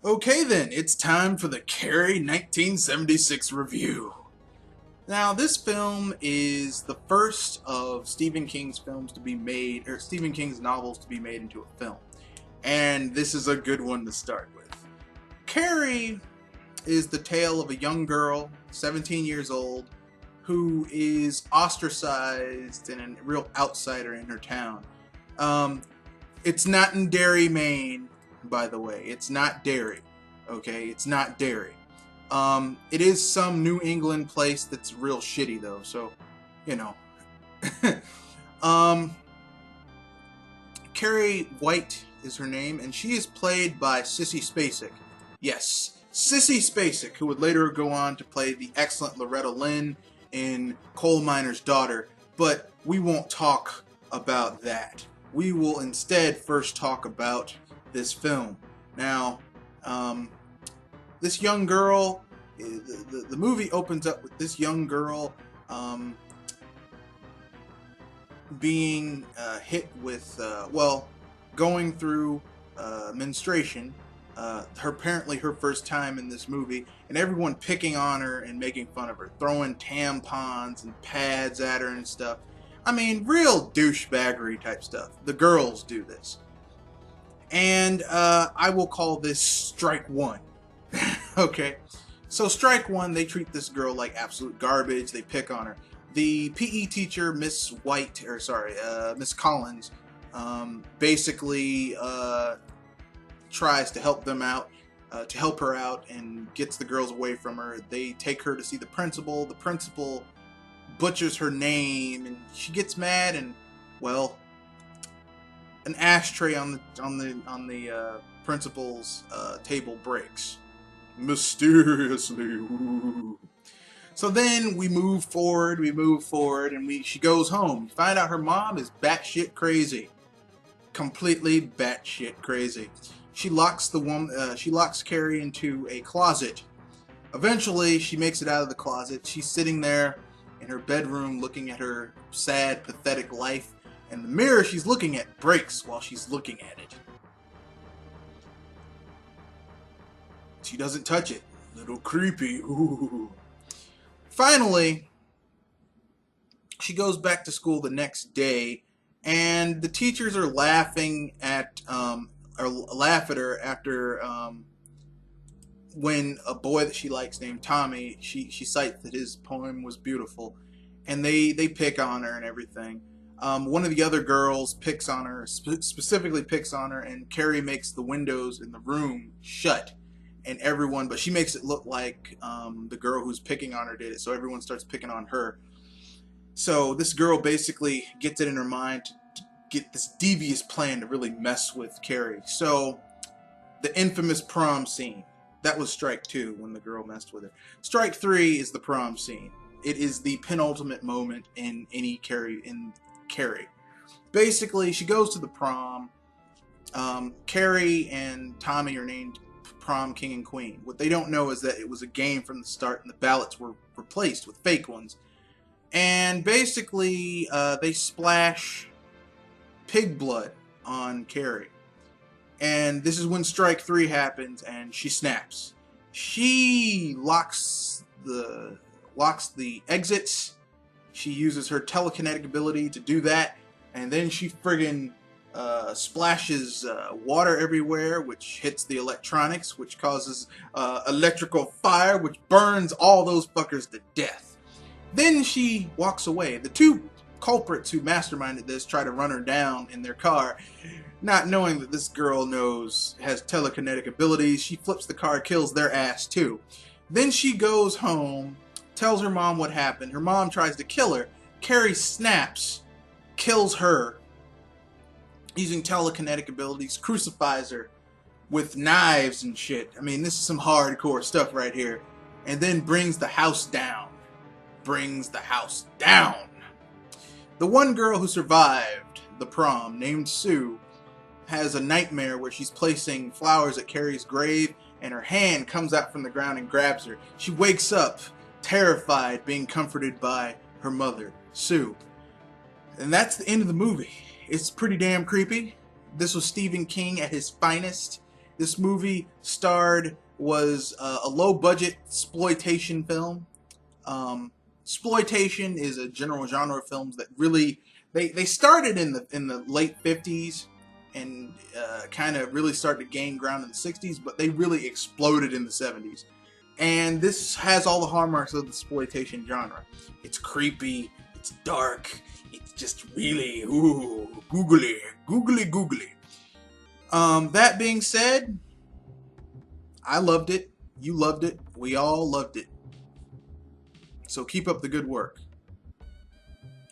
Okay then, it's time for the Carrie 1976 review. Now, this film is the first of Stephen King's films to be made, or Stephen King's novels to be made into a film. And this is a good one to start with. Carrie is the tale of a young girl, 17 years old, who is ostracized and a real outsider in her town. It's not in Derry, Maine, by the way. It's not Derry. Okay, it's not Derry. It is some New England place that's real shitty though, so, you know. Carrie White is her name, and she is played by Sissy Spacek. Yes, Sissy Spacek, who would later go on to play the excellent Loretta Lynn in Coal Miner's Daughter, but we won't talk about that. We will instead first talk about this film. Now, this young girl, the movie opens up with this young girl being hit with, going through menstruation. Apparently her first time in this movie, and everyone picking on her and making fun of her, throwing tampons and pads at her and stuff. I mean, real douchebaggery type stuff. The girls do this. And I will call this strike one. Okay? So strike one, they treat this girl like absolute garbage. They pick on her. The PE teacher, Miss Collins, basically tries to help them out, to help her out, and gets the girls away from her. They take her to see the principal. The principal butchers her name, and she gets mad, and well, an ashtray on the principal's table breaks mysteriously. Ooh. So then we move forward, and she goes home. Find out her mom is batshit crazy, completely batshit crazy. She locks Carrie into a closet. Eventually, she makes it out of the closet. She's sitting there in her bedroom looking at her sad, pathetic life, and the mirror she's looking at breaks while she's looking at it. She doesn't touch it. Little creepy. Ooh. Finally, she goes back to school the next day, and the teachers are laughing at laugh at her after when a boy that she likes named Tommy, she cites that his poem was beautiful, and they pick on her and everything. One of the other girls picks on her, specifically picks on her, and Carrie makes the windows in the room shut, and everyone, but she makes it look like the girl who's picking on her did it, so everyone starts picking on her. So this girl basically gets it in her mind to get this devious plan to really mess with Carrie. So the infamous prom scene. That was strike two, when the girl messed with her. Strike three is the prom scene. It is the penultimate moment in Carrie. Basically, she goes to the prom. Carrie and Tommy are named prom king and queen. What they don't know is that it was a game from the start, and the ballots were replaced with fake ones. And basically, they splash pig blood on Carrie. And this is when strike three happens, and she snaps. She locks the exits. She uses her telekinetic ability to do that, and then she friggin' splashes water everywhere, which hits the electronics, which causes electrical fire, which burns all those fuckers to death. Then she walks away. The two culprits who masterminded this try to run her down in their car, not knowing that this girl has telekinetic abilities. She flips the car, kills their ass too. Then she goes home, tells her mom what happened. Her mom tries to kill her. Carrie snaps, kills her using telekinetic abilities, crucifies her with knives and shit. I mean, this is some hardcore stuff right here. And then brings the house down. The one girl who survived the prom, named Sue, has a nightmare where she's placing flowers at Carrie's grave, and her hand comes out from the ground and grabs her. She wakes up, terrified, being comforted by her mother, Sue. And that's the end of the movie. It's pretty damn creepy. This was Stephen King at his finest. This movie was a low-budget exploitation film. Exploitation is a general genre of films that really they started in the late 50s and kind of really started to gain ground in the 60s, but they really exploded in the 70s. And this has all the hallmarks of the exploitation genre. It's creepy, it's dark, it's just really googly. That being said, I loved it. You loved it. We all loved it. So keep up the good work.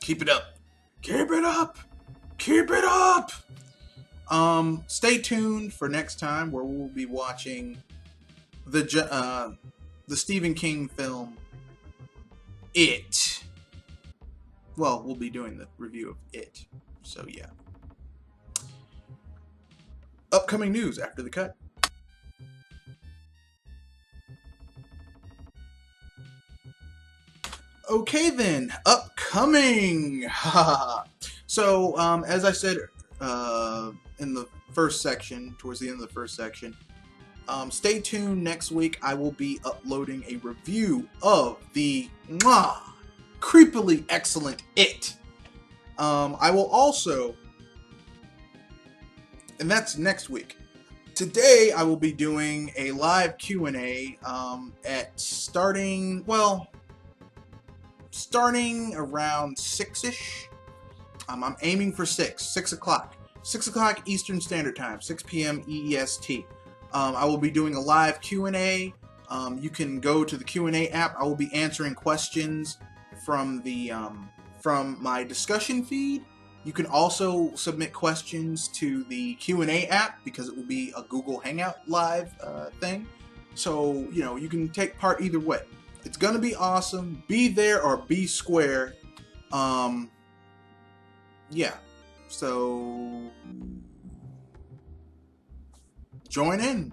Keep it up. Keep it up. Keep it up. Stay tuned for next time where we'll be watching the Stephen King film It. Well, we'll be doing the review of It. So yeah. Upcoming news after the cut. Okay then, upcoming. So, as I said in the first section, towards the end of the first section, stay tuned. Next week, I will be uploading a review of the creepily excellent It. I will also, and that's next week. Today, I will be doing a live Q&A at starting around 6-ish. I'm aiming for 6 o'clock. 6 o'clock Eastern Standard Time, 6 p.m. EEST. I will be doing a live Q&A. You can go to the Q&A app. I will be answering questions from my discussion feed. You can also submit questions to the Q&A app because it will be a Google Hangout live thing. So, you can take part either way. It's going to be awesome. Be there or be square. Yeah. So, join in.